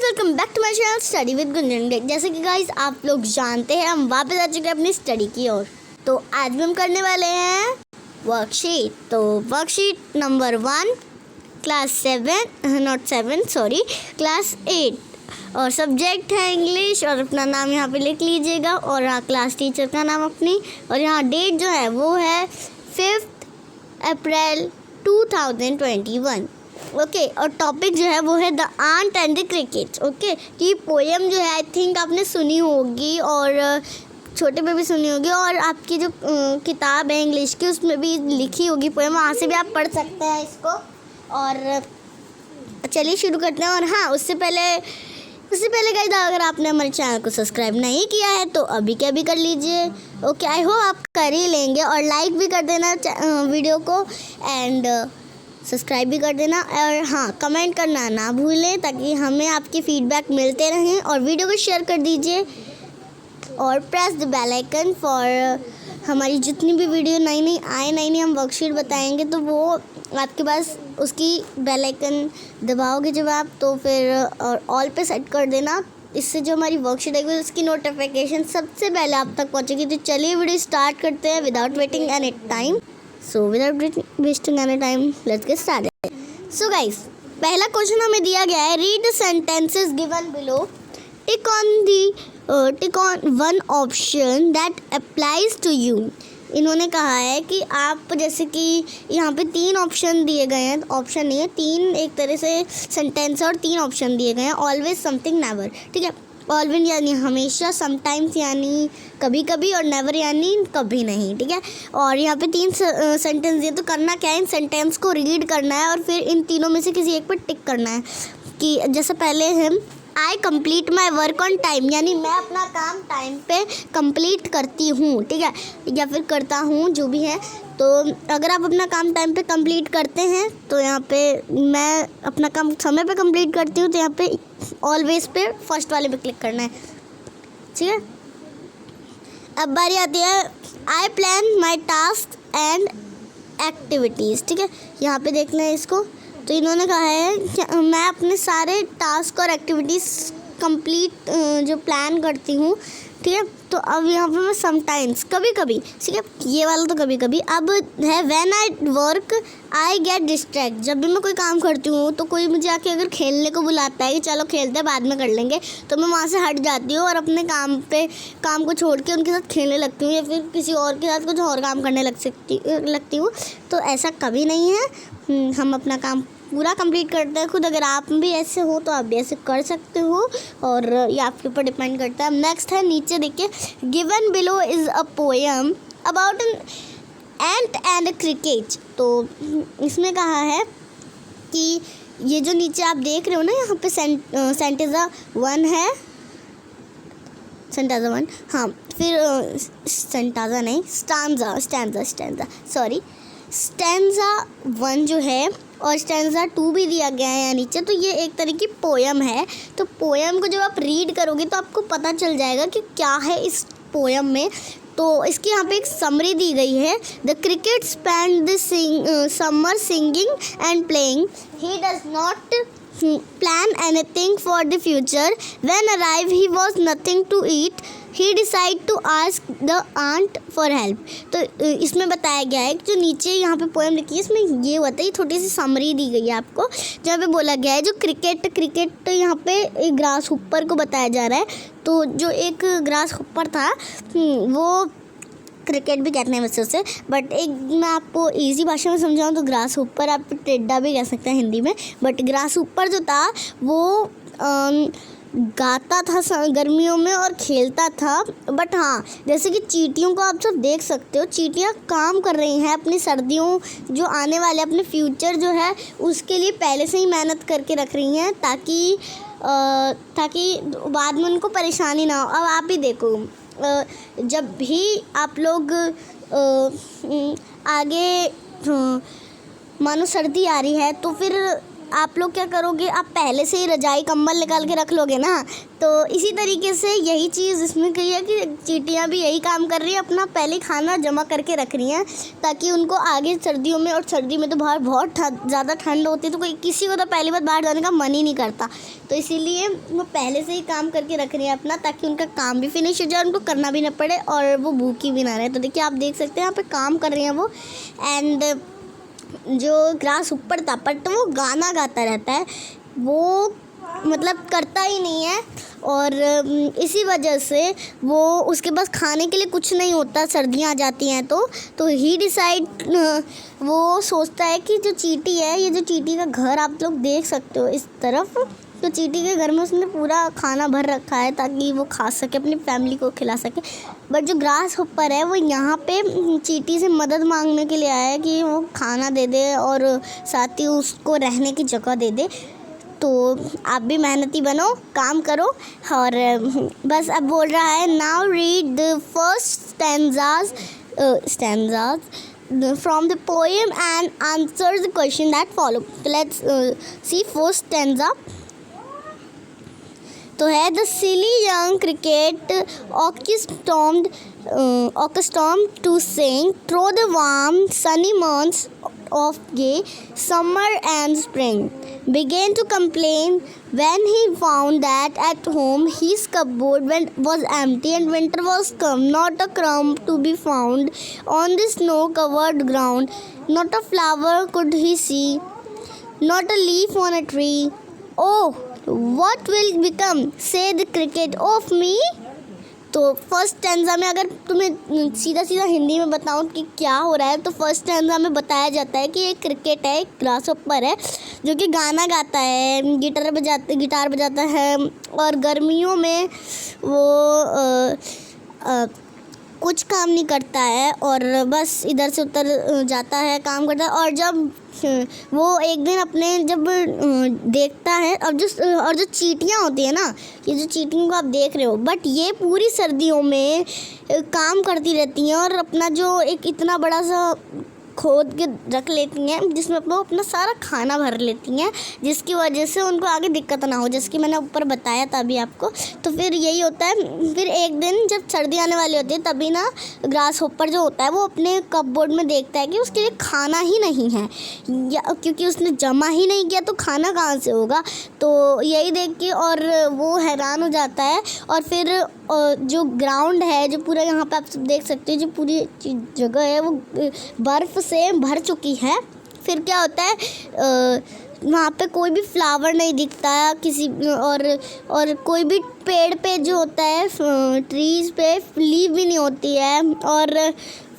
Welcome back to my channel study with Gunjan. जैसे कि guys आप लोग जानते हैं हम वापस आ चुके हैं अपनी स्टडी की ओर। तो आज भी हम करने वाले हैं वर्कशीट। तो वर्कशीट नंबर 1 क्लास 8 और सब्जेक्ट है इंग्लिश और अपना नाम यहाँ पे लिख लीजिएगा और यहाँ क्लास टीचर का नाम अपनी और यहाँ डेट जो है वो है 5 अप्रैल 2021। ओके और टॉपिक जो है वो है the ant and the cricket. Okay कि पोएम जो है आई थिंक आपने सुनी होगी और छोटे पे भी सुनी होगी और आपकी जो किताब है इंग्लिश की उसमें भी लिखी होगी पोएम, वहाँ से भी आप पढ़ सकते हैं इसको। और चलिए शुरू करते हैं। और हाँ उससे पहले गाइस अगर आपने हमारे चैनल को सब्सक्राइब नहीं किया है तो अभी के अभी कर लीजिए। ओके आई होप आप कर ही लेंगे और लाइक भी कर देना वीडियो को एंड सब्सक्राइब भी कर देना और हाँ कमेंट करना ना भूलें ताकि हमें आपकी फीडबैक मिलते रहें। और वीडियो को शेयर कर दीजिए और press the bell icon for हमारी जितनी भी वीडियो नई हम वर्कशीट बताएंगे तो वो आपके पास उसकी बेल आइकन दबाओगे जब आप तो फिर और ऑल पे सेट कर देना। इससे जो हमारी वर्कशीट है उसकी नोटिफिकेशन सबसे पहले आप तक पहुंचेगी। तो चलिए वीडियो स्टार्ट करते हैं without waiting any time. So without wasting any time, let's get started. So guys, पहला क्वेश्चन हमें दिया गया है read the sentences given below. Tick on one option that applies to you. इन्होंने कहा है कि आप जैसे कि यहाँ पे 3 ऑप्शन दिए गए हैं, ऑप्शन नहीं है 3 एक तरह से सेंटेंस और 3 ऑप्शन दिए गए हैं। ऑलवेज समथिंग नेवर, ठीक है। ऑलवेज यानी हमेशा, समटाइम्स यानी कभी कभी और नेवर यानी कभी नहीं, ठीक है। और यहाँ पे 3 सेंटेंस दिए तो करना क्या है, इन सेंटेंस को रीड करना है और फिर इन तीनों में से किसी एक पर टिक करना है। कि जैसे पहले हम आई complete my work on time यानी मैं अपना काम टाइम पे कंप्लीट करती हूँ, ठीक है, या फिर करता हूँ जो भी है। तो अगर आप अपना काम टाइम पे कंप्लीट करते हैं तो यहाँ पे मैं अपना काम समय पे कंप्लीट करती हूँ तो यहाँ पे ऑलवेज पे फर्स्ट वाले पे क्लिक करना है, ठीक है। अब बारी आती है I plan my task and activities, ठीक है। यहाँ पे देखना है इसको। तो इन्होंने कहा है कि मैं अपने सारे टास्क और एक्टिविटीज़ कंप्लीट जो प्लान करती हूँ, ठीक है। तो अब यहाँ पे मैं समटाइम्स कभी कभी, ठीक है, ये वाला तो कभी कभी। अब है when I work I get distract, जब भी मैं कोई काम करती हूँ तो कोई मुझे आके अगर खेलने को बुलाता है कि चलो खेलते हैं बाद में कर लेंगे तो मैं वहाँ से हट जाती हूँ और अपने काम को छोड़ के उनके साथ खेलने लगती हूँ या फिर किसी और के साथ कुछ और काम करने लगती हूँ। तो ऐसा कभी नहीं है, हम अपना काम पूरा कंप्लीट करते हैं खुद। अगर आप भी ऐसे हो तो आप भी ऐसे कर सकते हो और ये आपके ऊपर डिपेंड करता है। नेक्स्ट है नीचे देखिए given below is a poem about an ant and cricket. तो इसमें कहा है कि ये जो नीचे आप देख रहे हो ना यहाँ पे सेंटेंजा 1 है, सेंटेंजा 1 हाँ, फिर सेंटेंजा नहीं स्टैंजा 1 जो है और स्टैंजा 2 भी दिया गया है यहाँ नीचे। तो ये एक तरह की पोएम है। तो पोएम को जब आप रीड करोगे तो आपको पता चल जाएगा कि क्या है इस पोएम में। तो इसकी यहाँ पे एक समरी दी गई है। The cricket spend the summer singing and playing, he does not plan anything for the future, when arrive he was nothing to eat, he decide to ask the aunt for help। तो इसमें बताया गया है कि जो नीचे यहाँ पे पोएम लिखी है इसमें ये होता है, छोटी सी समरी दी गई है आपको जहाँ पे बोला गया है जो क्रिकेट तो यहाँ पे एक ग्रास हुपर को बताया जा रहा है। तो जो एक ग्रास हुपर था वो क्रिकेट भी कहते हैं वैसे उसे, बट एक मैं आपको इजी भाषा में समझाऊँ तो ग्रास हुपर आप टेड्डा भी कह सकते हैं हिंदी में। बट ग्रास हुपर जो था वो गाता था गर्मियों में और खेलता था। बट हाँ जैसे कि चींटियों को आप सब देख सकते हो, चींटियाँ काम कर रही हैं अपनी सर्दियों जो आने वाले अपने फ्यूचर जो है उसके लिए पहले से ही मेहनत करके रख रही हैं ताकि बाद में उनको परेशानी ना हो। अब आप ही देखो जब भी आप लोग आगे मानो सर्दी आ रही है तो फिर आप लोग क्या करोगे, आप पहले से ही रजाई कंबल निकाल के रख लोगे ना। तो इसी तरीके से यही चीज़ इसमें कही है कि चींटियाँ भी यही काम कर रही हैं, अपना पहले खाना जमा करके रख रही हैं ताकि उनको आगे सर्दियों में, और सर्दी में तो बाहर बहुत ज़्यादा ठंड होती है, तो कोई किसी को तो पहली बार बाहर जाने का मन ही नहीं करता, तो इसीलिए वो पहले से ही काम करके रख रही हैं अपना, ताकि उनका काम भी फिनिश हो जाए, उनको करना भी ना पड़े और वो भूखी भी ना रहे। तो देखिए, आप देख सकते हैं यहाँ पे काम कर रही हैं वो। एंड जो ग्रास ऊपर था बट वो गाना गाता रहता है, वो मतलब करता ही नहीं है, और इसी वजह से वो, उसके पास खाने के लिए कुछ नहीं होता सर्दियाँ आ जाती हैं तो ही डिसाइड, वो सोचता है कि जो चींटी है, ये जो चींटी का घर आप लोग देख सकते हो इस तरफ, तो चींटी के घर में उसने पूरा खाना भर रखा है ताकि वो खा सके, अपनी फैमिली को खिला सके। बट जो ग्रास हॉपर है वो यहाँ पे चींटी से मदद मांगने के लिए आया है कि वो खाना दे दे और साथ ही उसको रहने की जगह दे दे। तो आप भी मेहनती बनो, काम करो। और बस अब बोल रहा है, now read the first stanzas from the poem and answer the question that follow. So let's see first stanza. तो है, the silly young cricket accustomed to sing through the warm sunny months of gay summer and spring began to complain when he found that at home his cupboard was empty and winter was come. Not a crumb to be found on the snow-covered ground. Not a flower could he see, not a leaf on a tree. Oh, what will become, say the cricket, of me? तो first stanza में अगर तुम्हें सीधा सीधा हिंदी में बताऊं कि क्या हो रहा है, तो फर्स्ट स्टैंजा में बताया जाता है कि एक क्रिकेट है, एक ग्रास हॉपर है जो कि गाना गाता है, गिटार बजाता है, और गर्मियों में वो कुछ काम नहीं करता है और बस इधर से उधर जाता है, काम करता है। और जब वो एक दिन अपने जब देखता है, और जो चींटियाँ होती है ना, ये जो चींटियों को आप देख रहे हो, बट ये पूरी सर्दियों में काम करती रहती हैं और अपना जो एक इतना बड़ा सा खोद के रख लेती हैं जिसमें वो अपना सारा खाना भर लेती हैं, जिसकी वजह से उनको आगे दिक्कत ना हो, जैसे कि मैंने ऊपर बताया था अभी आपको। तो फिर यही होता है, फिर एक दिन जब सर्दी आने वाली होती है तभी ना ग्रास हॉपर जो होता है वो अपने कपबोर्ड में देखता है कि उसके लिए खाना ही नहीं है, या क्योंकि उसने जमा ही नहीं किया तो खाना कहाँ से होगा। तो यही देख के और वो हैरान हो जाता है, और फिर जो ग्राउंड है, जो पूरा यहाँ पे आप सब देख सकते हो, जो पूरी जगह है वो बर्फ़ से भर चुकी है। फिर क्या होता है, वहाँ पे कोई भी फ्लावर नहीं दिखता किसी, और कोई भी पेड़ पे जो होता है, ट्रीज़ पे लीफ भी नहीं होती है। और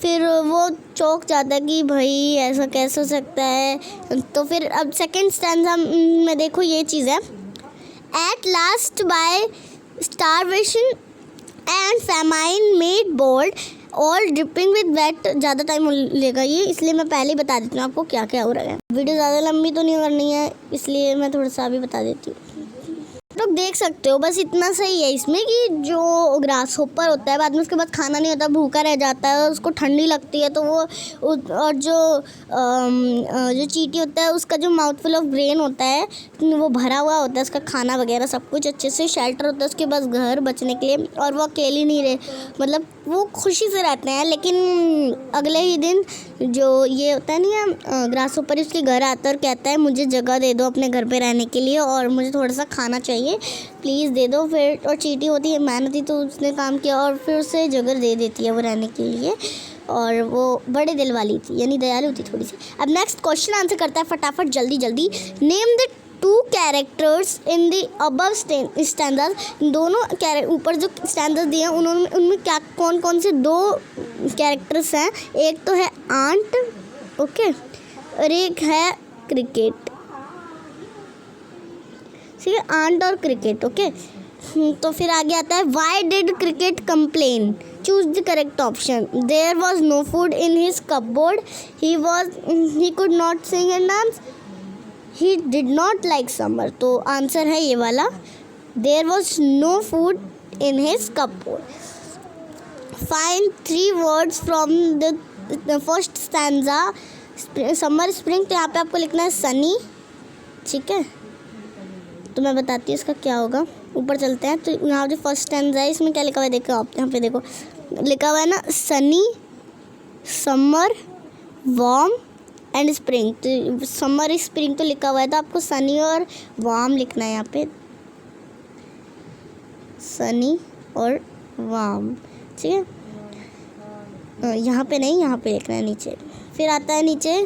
फिर वो चौंक जाता है कि भाई ऐसा कैसे हो सकता है। तो फिर अब सेकंड स्टैंजा में देखो, ये चीज़ है, at last by starvation and famine made bold और ड्रिपिंग विद वेट। ज़्यादा टाइम लेगा ये, इसलिए मैं पहले ही बता देती हूँ आपको क्या क्या हो रहा है। वीडियो ज़्यादा लंबी तो नहीं करनी है, इसलिए मैं थोड़ा सा अभी बता देती हूँ। लोग देख सकते हो, बस इतना सही है इसमें कि जो ग्रास हॉपर होता है बाद में उसके बाद खाना नहीं होता, भूखा रह जाता है, उसको ठंडी लगती है, तो वो और जो चींटी होता है उसका जो माउथ फुल ऑफ ब्रेन होता है वो भरा हुआ होता है, उसका खाना वगैरह सब कुछ अच्छे से, शेल्टर होता है उसके पास घर बचने के लिए, और वो अकेले नहीं रहे, मतलब वो खुशी से रहते हैं। लेकिन अगले ही दिन जो ये होता है नहीं, ग्रास हॉपर उसके घर आता है और कहता है मुझे जगह दे दो अपने घर पे रहने के लिए और मुझे थोड़ा सा खाना चाहिए, प्लीज़ दे दो। फिर और चींटी होती है मेहनती, तो उसने काम किया और फिर उसे जगह दे देती है वो रहने के लिए, और वो बड़े दिल वाली थी, यानी दयालु थी थोड़ी सी। अब नेक्स्ट क्वेश्चन आंसर करता है फटाफट, जल्दी जल्दी। Name the 2 characters in the above stanzas. दोनों ऊपर जो स्टैंजाज दिए हैं उनमें क्या कौन कौन से 2 कैरेक्टर्स हैं। एक तो है आंट, ओके, और एक है क्रिकेट, ठीक है, आंट और क्रिकेट, ओके। तो फिर आगे आता है, why did cricket complain, choose the correct option. There was no food in his cupboard, he could not sing and dance, he did not like summer. तो आंसर है ये वाला, there was no food in his cupboard. Find 3 words from the first stanza, summer spring. तो यहाँ पे आपको लिखना है सनी, ठीक है, तो मैं बताती हूँ इसका क्या होगा। ऊपर चलते हैं। तो यहाँ जो फर्स्ट स्टैंजा है इसमें क्या लिखा हुआ है देखो आप, यहाँ पे देखो लिखा हुआ है ना, Sunny, summer, warm and spring. तो समर स्प्रिंग तो लिखा हुआ है, तो आपको सनी और वार्म लिखना है यहाँ पे, सनी और वार्म, ठीक है। यहाँ पे नहीं, यहाँ पे लिखना है नीचे। फिर आता है नीचे,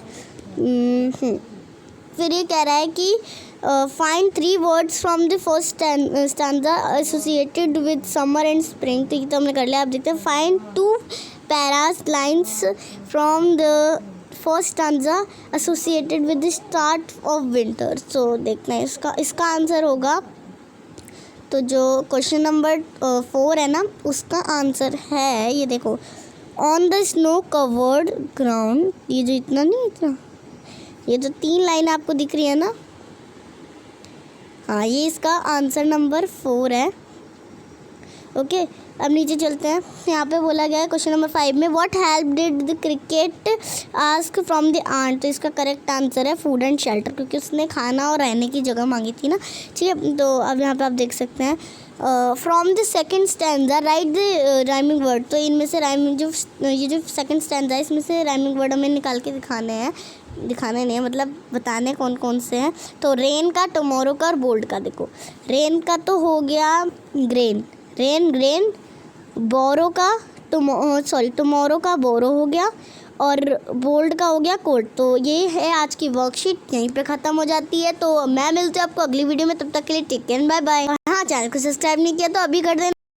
फिर ये कह रहा है कि find 3 words from the first stanza associated with summer and spring. तो ये तो हमने कर लिया। आप देखते हैं, find 2 Paris lines from the first stanza associated with the start of winter. तो देखना है इसका आंसर होगा, तो जो क्वेश्चन नंबर 4 है ना, उसका आंसर है ये देखो, on the snow covered ground. ये जो इतना नहीं, इतना ये जो 3 लाइन आपको दिख रही है ना, हाँ ये इसका आंसर नंबर 4 है। ओके, अब नीचे चलते हैं। यहाँ पे बोला गया है क्वेश्चन नंबर 5 में, what help did the cricket ask from the ant. तो इसका करेक्ट आंसर है फूड एंड शेल्टर, क्योंकि उसने खाना और रहने की जगह मांगी थी ना, ठीक है। तो अब यहाँ पे आप देख सकते हैं, from the second stanza right the rhyming word. तो इनमें से राइमिंग ये जो सेकेंड स्टैंजा है, इसमें से राइमिंग वर्ड हमें निकाल के दिखाने नहीं है, मतलब बताने कौन कौन से हैं। तो रेन का, टुमारो का और बोल्ड का। देखो रेन का तो हो गया ग्रेन, रेन ग्रेन, बोरो का टुमारो का बोरो हो गया, और बोल्ड का हो गया कोट। तो ये है आज की वर्कशीट, यहीं पे ख़त्म हो जाती है। तो मैं मिलती हूँ आपको अगली वीडियो में, तब तक के लिए टेक केयर, बाय बाय। हाँ, चैनल को सब्सक्राइब नहीं किया तो अभी कर देना।